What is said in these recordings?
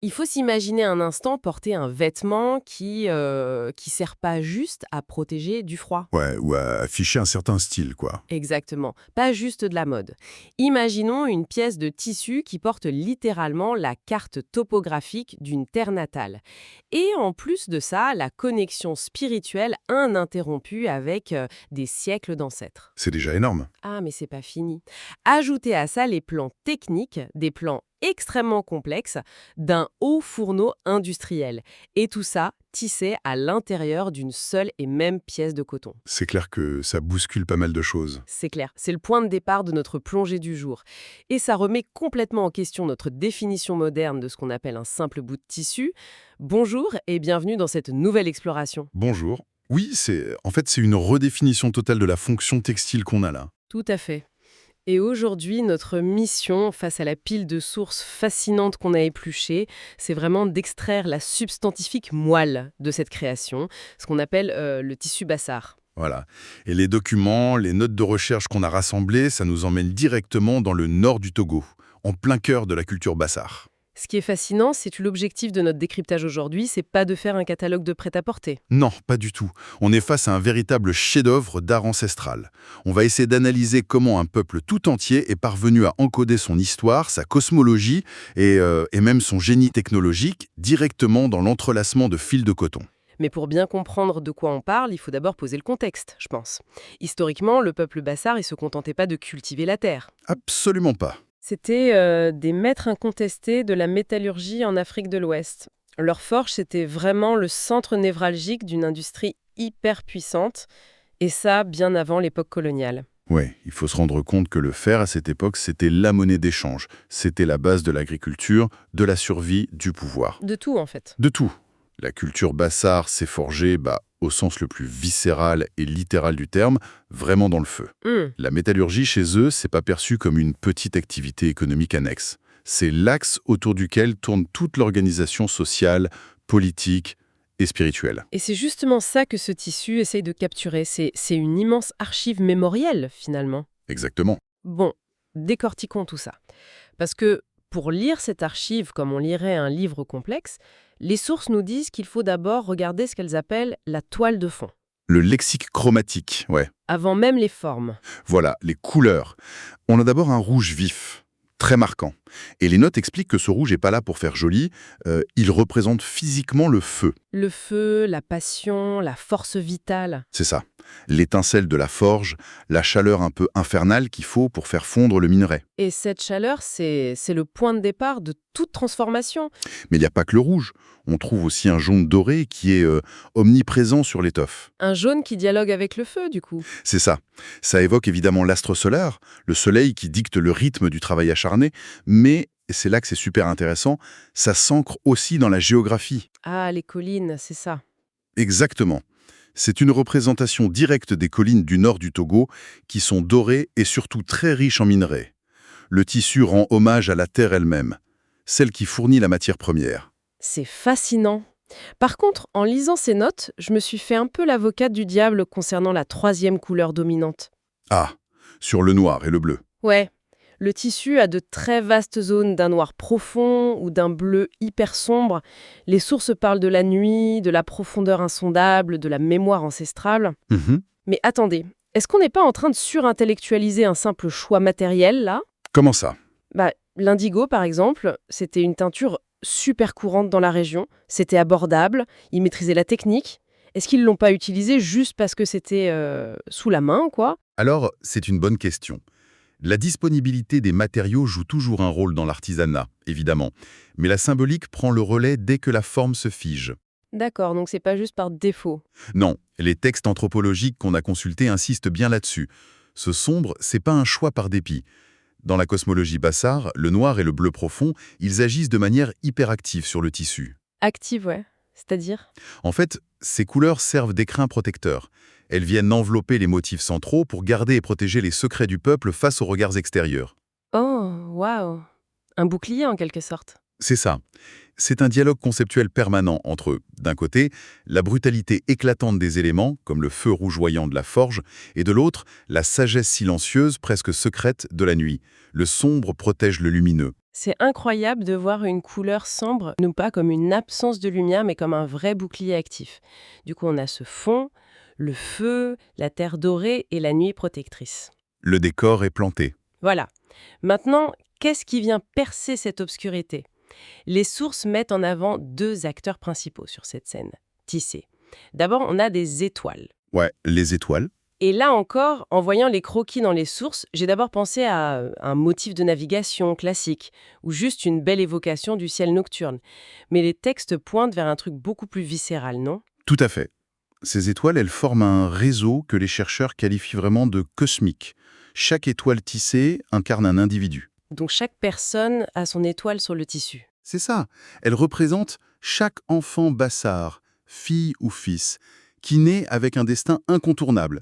Il faut s'imaginer un instant porter un vêtement qui sert pas juste à protéger du froid. Ouais, ou à afficher un certain style, quoi. Exactement, pas juste de la mode. Imaginons une pièce de tissu qui porte littéralement la carte topographique d'une terre natale. Et en plus de ça, la connexion spirituelle ininterrompue avec des siècles d'ancêtres. C'est déjà énorme. Ah, mais c'est pas fini. Ajoutez à ça les plans techniques, des plans extrêmement complexes, d'un haut fourneau industriel. Et tout ça tissé à l'intérieur d'une seule et même pièce de coton. C'est clair que ça bouscule pas mal de choses. C'est clair, c'est le point de départ de notre plongée du jour. Et ça remet complètement en question notre définition moderne de ce qu'on appelle un simple bout de tissu. Bonjour et bienvenue dans cette nouvelle exploration. Bonjour. Oui, c'est une redéfinition totale de la fonction textile qu'on a là. Tout à fait. Et aujourd'hui, notre mission, face à la pile de sources fascinantes qu'on a épluchées, c'est vraiment d'extraire la substantifique moelle de cette création, ce qu'on appelle le tissu bassar. Voilà. Et les documents, les notes de recherche qu'on a rassemblées, ça nous emmène directement dans le nord du Togo, en plein cœur de la culture bassar. Ce qui est fascinant, c'est que l'objectif de notre décryptage aujourd'hui, c'est pas de faire un catalogue de prêt-à-porter. Non, pas du tout. On est face à un véritable chef-d'œuvre d'art ancestral. On va essayer d'analyser comment un peuple tout entier est parvenu à encoder son histoire, sa cosmologie et même son génie technologique directement dans l'entrelacement de fils de coton. Mais pour bien comprendre de quoi on parle, il faut d'abord poser le contexte, je pense. Historiquement, le peuple bassar, il se contentait pas de cultiver la terre. Absolument pas. C'était des maîtres incontestés de la métallurgie en Afrique de l'Ouest. Leur forge, c'était vraiment le centre névralgique d'une industrie hyper puissante, et ça, bien avant l'époque coloniale. Ouais, il faut se rendre compte que le fer, à cette époque, c'était la monnaie d'échange. C'était la base de l'agriculture, de la survie, du pouvoir. De tout, en fait. De tout. La culture bassar s'est forgée, au sens le plus viscéral et littéral du terme, vraiment dans le feu. La métallurgie chez eux, c'est pas perçu comme une petite activité économique annexe. C'est l'axe autour duquel tourne toute l'organisation sociale, politique et spirituelle. Et c'est justement ça que ce tissu essaye de capturer. C'est une immense archive mémorielle, finalement. Exactement. Bon, décortiquons tout ça. Parce que pour lire cette archive comme on lirait un livre complexe, les sources nous disent qu'il faut d'abord regarder ce qu'elles appellent la toile de fond, Le lexique chromatique, ouais. avant même les formes. Voilà, les couleurs. On a d'abord un rouge vif, très marquant. Et les notes expliquent que ce rouge n'est pas là pour faire joli, il représente physiquement le feu. Le feu, la passion, la force vitale. C'est ça. L'étincelle de la forge, la chaleur un peu infernale qu'il faut pour faire fondre le minerai. Et cette chaleur, c'est le point de départ de toute transformation. Mais il n'y a pas que le rouge. On trouve aussi un jaune doré qui est omniprésent sur l'étoffe. Un jaune qui dialogue avec le feu, du coup. C'est ça. Ça évoque évidemment l'astre solaire, le soleil qui dicte le rythme du travail acharné, mais, et c'est là que c'est super intéressant, ça s'ancre aussi dans la géographie. Ah, les collines, c'est ça. Exactement. C'est une représentation directe des collines du nord du Togo qui sont dorées et surtout très riches en minerais. Le tissu rend hommage à la terre elle-même, celle qui fournit la matière première. C'est fascinant. Par contre, en lisant ces notes, je me suis fait un peu l'avocate du diable concernant la troisième couleur dominante. Ah, sur le noir et le bleu. Ouais, le tissu a de très vastes zones d'un noir profond ou d'un bleu hyper sombre. Les sources parlent de la nuit, de la profondeur insondable, de la mémoire ancestrale. Mhm. Mais attendez, est-ce qu'on n'est pas en train de surintellectualiser un simple choix matériel, là? Comment ça? L'indigo, par exemple, c'était une teinture super courante dans la région. C'était abordable, ils maîtrisaient la technique. Est-ce qu'ils l'ont pas utilisé juste parce que c'était sous la main, quoi? Alors, c'est une bonne question. La disponibilité des matériaux joue toujours un rôle dans l'artisanat, évidemment. Mais la symbolique prend le relais dès que la forme se fige. D'accord, donc c'est pas juste par défaut. Non, les textes anthropologiques qu'on a consultés insistent bien là-dessus. Ce sombre, c'est pas un choix par dépit. Dans la cosmologie bassar, le noir et le bleu profond, ils agissent de manière hyperactive sur le tissu. Active, ouais. C'est-à-dire? En fait, ces couleurs servent d'écrin protecteur. Elles viennent envelopper les motifs centraux pour garder et protéger les secrets du peuple face aux regards extérieurs. Oh, waouh! Un bouclier en quelque sorte. C'est ça. C'est un dialogue conceptuel permanent entre, d'un côté, la brutalité éclatante des éléments, comme le feu rougeoyant de la forge, et de l'autre, la sagesse silencieuse, presque secrète, de la nuit. Le sombre protège le lumineux. C'est incroyable de voir une couleur sombre, non pas comme une absence de lumière, mais comme un vrai bouclier actif. Du coup, on a ce fond, le feu, la terre dorée et la nuit protectrice. Le décor est planté. Voilà. Maintenant, qu'est-ce qui vient percer cette obscurité? Les sources mettent en avant deux acteurs principaux sur cette scène, tissée. D'abord, on a des étoiles. Ouais, les étoiles. Et là encore, en voyant les croquis dans les sources, j'ai d'abord pensé à un motif de navigation classique, ou juste une belle évocation du ciel nocturne. Mais les textes pointent vers un truc beaucoup plus viscéral, non? Tout à fait. Ces étoiles, elles forment un réseau que les chercheurs qualifient vraiment de cosmique. Chaque étoile tissée incarne un individu. Donc chaque personne a son étoile sur le tissu. C'est ça. Elle représente chaque enfant Bassar, fille ou fils, qui naît avec un destin incontournable.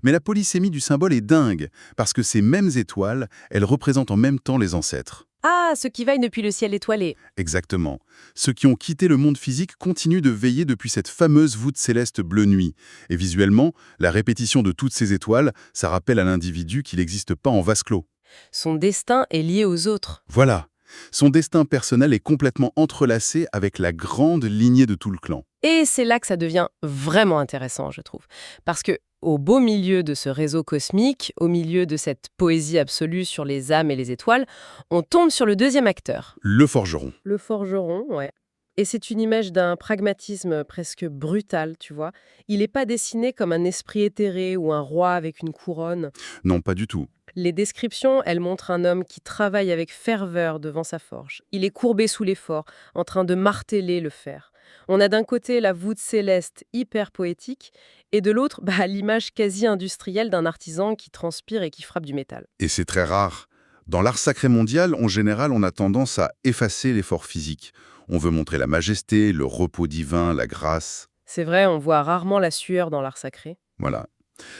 Mais la polysémie du symbole est dingue, parce que ces mêmes étoiles, elles représentent en même temps les ancêtres. Ah, ceux qui veillent depuis le ciel étoilé. Exactement. Ceux qui ont quitté le monde physique continuent de veiller depuis cette fameuse voûte céleste bleu nuit. Et visuellement, la répétition de toutes ces étoiles, ça rappelle à l'individu qu'il n'existe pas en vase clos. Son destin est lié aux autres. Voilà. Son destin personnel est complètement entrelacé avec la grande lignée de tout le clan. Et c'est là que ça devient vraiment intéressant, je trouve. Parce que, au beau milieu de ce réseau cosmique, au milieu de cette poésie absolue sur les âmes et les étoiles, on tombe sur le deuxième acteur. Le forgeron. Le forgeron, ouais. Et c'est une image d'un pragmatisme presque brutal, tu vois. Il n'est pas dessiné comme un esprit éthéré ou un roi avec une couronne. Non, pas du tout. Les descriptions, elles montrent un homme qui travaille avec ferveur devant sa forge. Il est courbé sous l'effort, en train de marteler le fer. On a d'un côté la voûte céleste hyper poétique, et de l'autre, l'image quasi industrielle d'un artisan qui transpire et qui frappe du métal. Et c'est très rare. Dans l'art sacré mondial, en général, on a tendance à effacer l'effort physique. On veut montrer la majesté, le repos divin, la grâce. C'est vrai, on voit rarement la sueur dans l'art sacré. Voilà.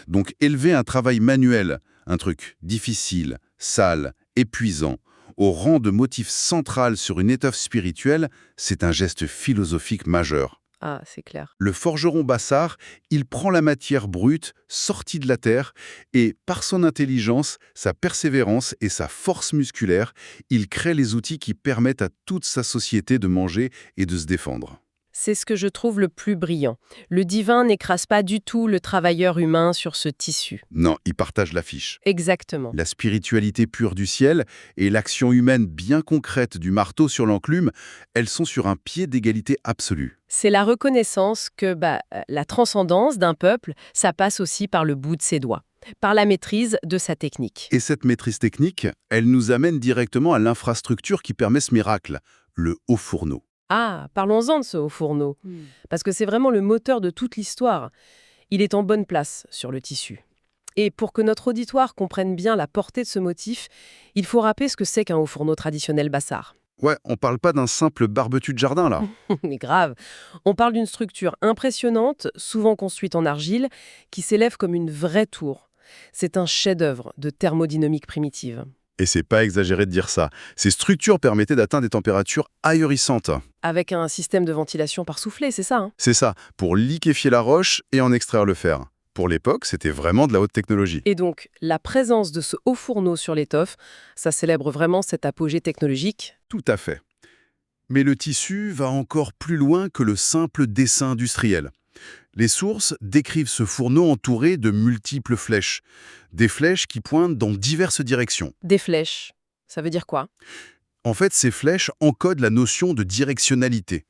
Donc élever un travail manuel, un truc difficile, sale, épuisant, au rang de motif central sur une étoffe spirituelle, c'est un geste philosophique majeur. Ah, c'est clair. Le forgeron Bassar, il prend la matière brute, sortie de la terre, et par son intelligence, sa persévérance et sa force musculaire, il crée les outils qui permettent à toute sa société de manger et de se défendre. C'est ce que je trouve le plus brillant. Le divin n'écrase pas du tout le travailleur humain sur ce tissu. Non, il partage l'affiche. Exactement. La spiritualité pure du ciel et l'action humaine bien concrète du marteau sur l'enclume, elles sont sur un pied d'égalité absolue. C'est la reconnaissance que la transcendance d'un peuple, ça passe aussi par le bout de ses doigts, par la maîtrise de sa technique. Et cette maîtrise technique, elle nous amène directement à l'infrastructure qui permet ce miracle, le haut fourneau. Ah, parlons-en de ce haut fourneau, parce que c'est vraiment le moteur de toute l'histoire. Il est en bonne place sur le tissu. Et pour que notre auditoire comprenne bien la portée de ce motif, il faut rappeler ce que c'est qu'un haut fourneau traditionnel Bassar. Ouais, on parle pas d'un simple barbetu de jardin, là. Mais grave, on parle d'une structure impressionnante, souvent construite en argile, qui s'élève comme une vraie tour. C'est un chef-d'œuvre de thermodynamique primitive. Et c'est pas exagéré de dire ça. Ces structures permettaient d'atteindre des températures ahurissantes. Avec un système de ventilation par soufflet, c'est ça, hein? C'est ça, pour liquéfier la roche et en extraire le fer. Pour l'époque, c'était vraiment de la haute technologie. Et donc, la présence de ce haut fourneau sur l'étoffe, ça célèbre vraiment cet apogée technologique. Tout à fait. Mais le tissu va encore plus loin que le simple dessin industriel. Les sources décrivent ce fourneau entouré de multiples flèches. Des flèches qui pointent dans diverses directions. Des flèches, ça veut dire quoi? En fait, ces flèches encodent la notion de directionnalité.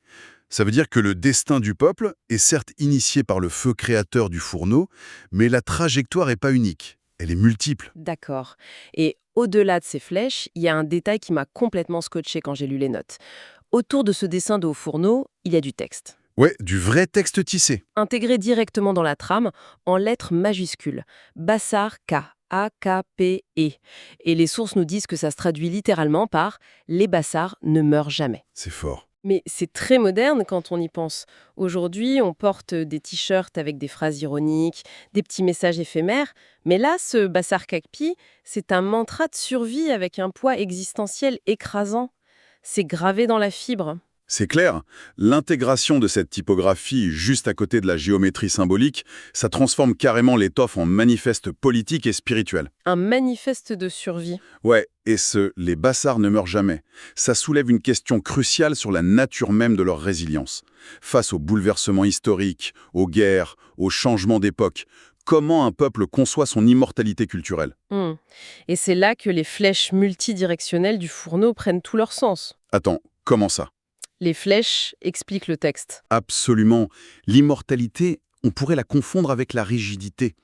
Ça veut dire que le destin du peuple est certes initié par le feu créateur du fourneau, mais la trajectoire n'est pas unique. Elle est multiple. D'accord. Et au-delà de ces flèches, il y a un détail qui m'a complètement scotché quand j'ai lu les notes. Autour de ce dessin de haut fourneau, il y a du texte. Ouais, du vrai texte tissé. Intégré directement dans la trame, en lettres majuscules. Bassar K. A-K-P-E. Et les sources nous disent que ça se traduit littéralement par « les Bassars ne meurent jamais ». C'est fort. Mais c'est très moderne quand on y pense. Aujourd'hui, on porte des t-shirts avec des phrases ironiques, des petits messages éphémères. Mais là, ce Bassar Kakpi, c'est un mantra de survie avec un poids existentiel écrasant. C'est gravé dans la fibre. C'est clair, l'intégration de cette typographie juste à côté de la géométrie symbolique, ça transforme carrément l'étoffe en manifeste politique et spirituel. Un manifeste de survie. Ouais, et les Bassards ne meurent jamais. Ça soulève une question cruciale sur la nature même de leur résilience. Face aux bouleversements historiques, aux guerres, aux changements d'époque, comment un peuple conçoit son immortalité culturelle? Et c'est là que les flèches multidirectionnelles du fourneau prennent tout leur sens. Attends, comment ça? Les flèches expliquent le texte. Absolument. L'immortalité, on pourrait la confondre avec la rigidité.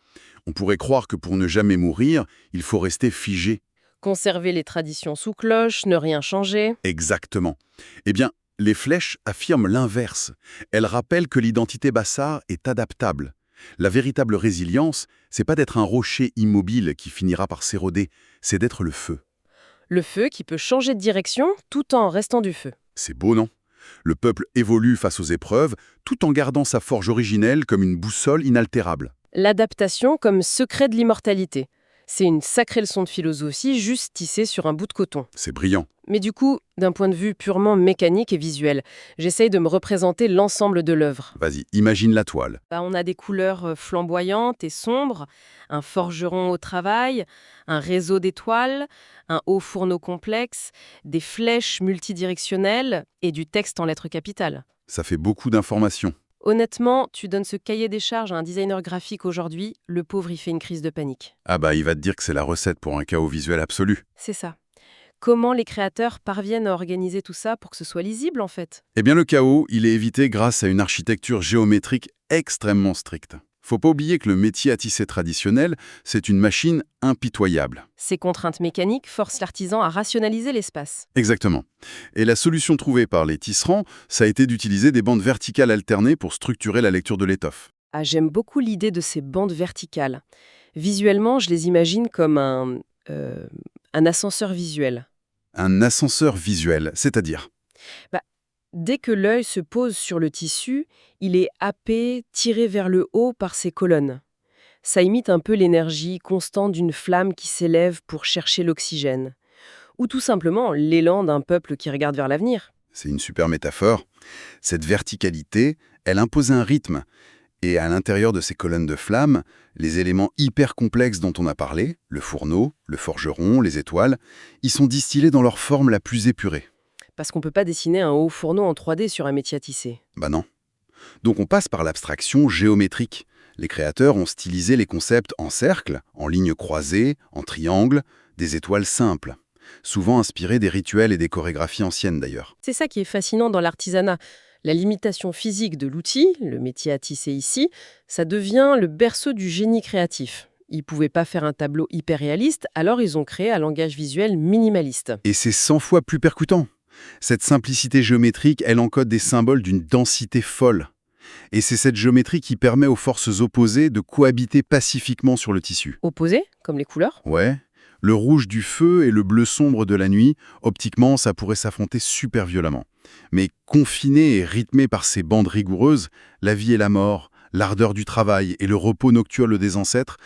On pourrait croire que pour ne jamais mourir, il faut rester figé. Conserver les traditions sous cloche, ne rien changer. Exactement. Eh bien, les flèches affirment l'inverse. Elles rappellent que l'identité bassare est adaptable. La véritable résilience, c'est pas d'être un rocher immobile qui finira par s'éroder, c'est d'être le feu. Le feu qui peut changer de direction tout en restant du feu. C'est beau, non? Le peuple évolue face aux épreuves, tout en gardant sa forge originelle comme une boussole inaltérable. L'adaptation comme secret de l'immortalité. C'est une sacrée leçon de philosophie juste tissée sur un bout de coton. C'est brillant. Mais du coup, d'un point de vue purement mécanique et visuel, j'essaye de me représenter l'ensemble de l'œuvre. Vas-y, imagine la toile. On a des couleurs flamboyantes et sombres, un forgeron au travail, un réseau d'étoiles, un haut fourneau complexe, des flèches multidirectionnelles et du texte en lettres capitales. Ça fait beaucoup d'informations. Honnêtement, tu donnes ce cahier des charges à un designer graphique aujourd'hui, le pauvre y fait une crise de panique. Ah bah, il va te dire que c'est la recette pour un chaos visuel absolu. C'est ça. Comment les créateurs parviennent à organiser tout ça pour que ce soit lisible, en fait? Eh bien, le chaos, il est évité grâce à une architecture géométrique extrêmement stricte. Faut pas oublier que le métier à tisser traditionnel, c'est une machine impitoyable. Ces contraintes mécaniques forcent l'artisan à rationaliser l'espace. Exactement. Et la solution trouvée par les tisserands, ça a été d'utiliser des bandes verticales alternées pour structurer la lecture de l'étoffe. Ah, j'aime beaucoup l'idée de ces bandes verticales. Visuellement, je les imagine comme un ascenseur visuel. Un ascenseur visuel, c'est-à-dire? Dès que l'œil se pose sur le tissu, il est happé, tiré vers le haut par ses colonnes. Ça imite un peu l'énergie constante d'une flamme qui s'élève pour chercher l'oxygène. Ou tout simplement l'élan d'un peuple qui regarde vers l'avenir. C'est une super métaphore. Cette verticalité, elle impose un rythme. Et à l'intérieur de ces colonnes de flammes, les éléments hyper complexes dont on a parlé, le fourneau, le forgeron, les étoiles, ils sont distillés dans leur forme la plus épurée. Parce qu'on ne peut pas dessiner un haut fourneau en 3D sur un métier à tisser. Bah non. Donc on passe par l'abstraction géométrique. Les créateurs ont stylisé les concepts en cercle, en lignes croisées, en triangles, des étoiles simples. Souvent inspirées des rituels et des chorégraphies anciennes d'ailleurs. C'est ça qui est fascinant dans l'artisanat. La limitation physique de l'outil, le métier à tisser ici, ça devient le berceau du génie créatif. Ils ne pouvaient pas faire un tableau hyper réaliste, alors ils ont créé un langage visuel minimaliste. Et c'est 100 fois plus percutant. Cette simplicité géométrique, elle encode des symboles d'une densité folle. Et c'est cette géométrie qui permet aux forces opposées de cohabiter pacifiquement sur le tissu. Opposés, comme les couleurs? Ouais. Le rouge du feu et le bleu sombre de la nuit, optiquement, ça pourrait s'affronter super violemment. Mais confiné et rythmé par ces bandes rigoureuses, la vie et la mort, l'ardeur du travail et le repos nocturne des ancêtres,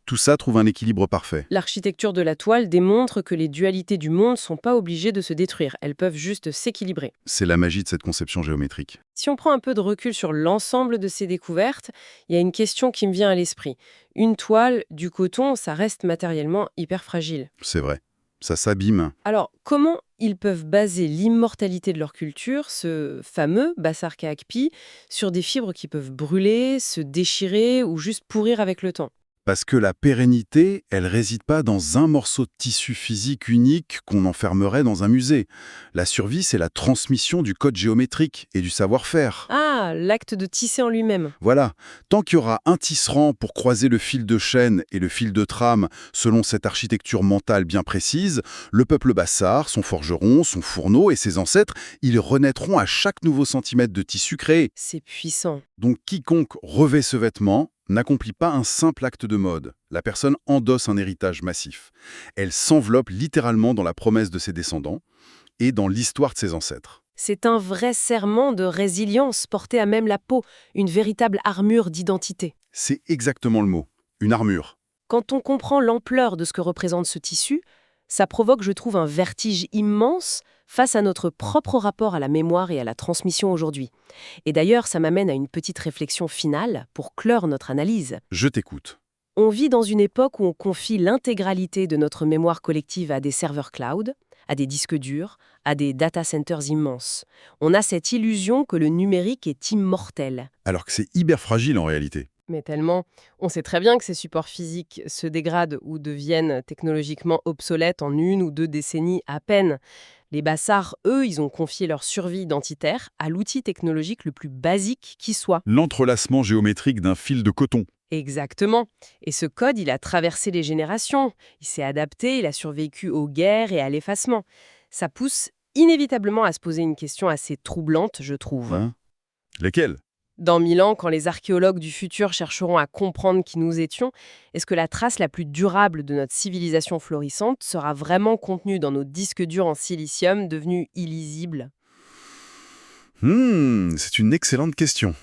tout ça trouve un équilibre parfait. L'architecture de la toile démontre que les dualités du monde ne sont pas obligées de se détruire, elles peuvent juste s'équilibrer. C'est la magie de cette conception géométrique. Si on prend un peu de recul sur l'ensemble de ces découvertes, il y a une question qui me vient à l'esprit. Une toile, du coton, ça reste matériellement hyper fragile. C'est vrai. Ça s'abîme. Alors, comment ils peuvent baser l'immortalité de leur culture, ce fameux Bassar Kahakpi, sur des fibres qui peuvent brûler, se déchirer ou juste pourrir avec le temps? Parce que la pérennité, elle réside pas dans un morceau de tissu physique unique qu'on enfermerait dans un musée. La survie, c'est la transmission du code géométrique et du savoir-faire. Ah, l'acte de tisser en lui-même. Voilà, tant qu'il y aura un tisserand pour croiser le fil de chaîne et le fil de trame selon cette architecture mentale bien précise, le peuple bassar, son forgeron, son fourneau et ses ancêtres, ils renaîtront à chaque nouveau centimètre de tissu créé. C'est puissant. Donc quiconque revêt ce vêtement n'accomplit pas un simple acte de mode. La personne endosse un héritage massif. Elle s'enveloppe littéralement dans la promesse de ses descendants et dans l'histoire de ses ancêtres. C'est un vrai serment de résilience porté à même la peau, une véritable armure d'identité. C'est exactement le mot, une armure. Quand on comprend l'ampleur de ce que représente ce tissu, ça provoque, je trouve, un vertige immense face à notre propre rapport à la mémoire et à la transmission aujourd'hui. Et d'ailleurs, ça m'amène à une petite réflexion finale pour clore notre analyse. Je t'écoute. On vit dans une époque où on confie l'intégralité de notre mémoire collective à des serveurs cloud, à des disques durs, à des data centers immenses. On a cette illusion que le numérique est immortel. Alors que c'est hyper fragile en réalité. Mais tellement, on sait très bien que ces supports physiques se dégradent ou deviennent technologiquement obsolètes en 1 ou 2 décennies à peine. Les bassards, eux, ils ont confié leur survie identitaire à l'outil technologique le plus basique qui soit. L'entrelacement géométrique d'un fil de coton. Exactement. Et ce code, il a traversé les générations. Il s'est adapté, il a survécu aux guerres et à l'effacement. Ça pousse inévitablement à se poser une question assez troublante, je trouve. Hein? Lesquels? Dans 1000 ans, quand les archéologues du futur chercheront à comprendre qui nous étions, est-ce que la trace la plus durable de notre civilisation florissante sera vraiment contenue dans nos disques durs en silicium devenus illisibles? C'est une excellente question.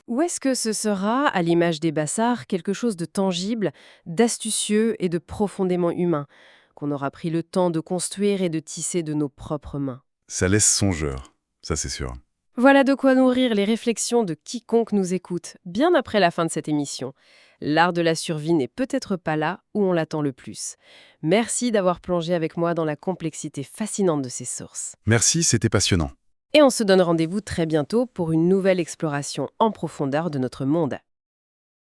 Ou est-ce que ce sera, à l'image des bassards, quelque chose de tangible, d'astucieux et de profondément humain, qu'on aura pris le temps de construire et de tisser de nos propres mains? Ça laisse songeur, ça c'est sûr. Voilà de quoi nourrir les réflexions de quiconque nous écoute, bien après la fin de cette émission. L'art de la survie n'est peut-être pas là où on l'attend le plus. Merci d'avoir plongé avec moi dans la complexité fascinante de ces sources. Merci, c'était passionnant. Et on se donne rendez-vous très bientôt pour une nouvelle exploration en profondeur de notre monde.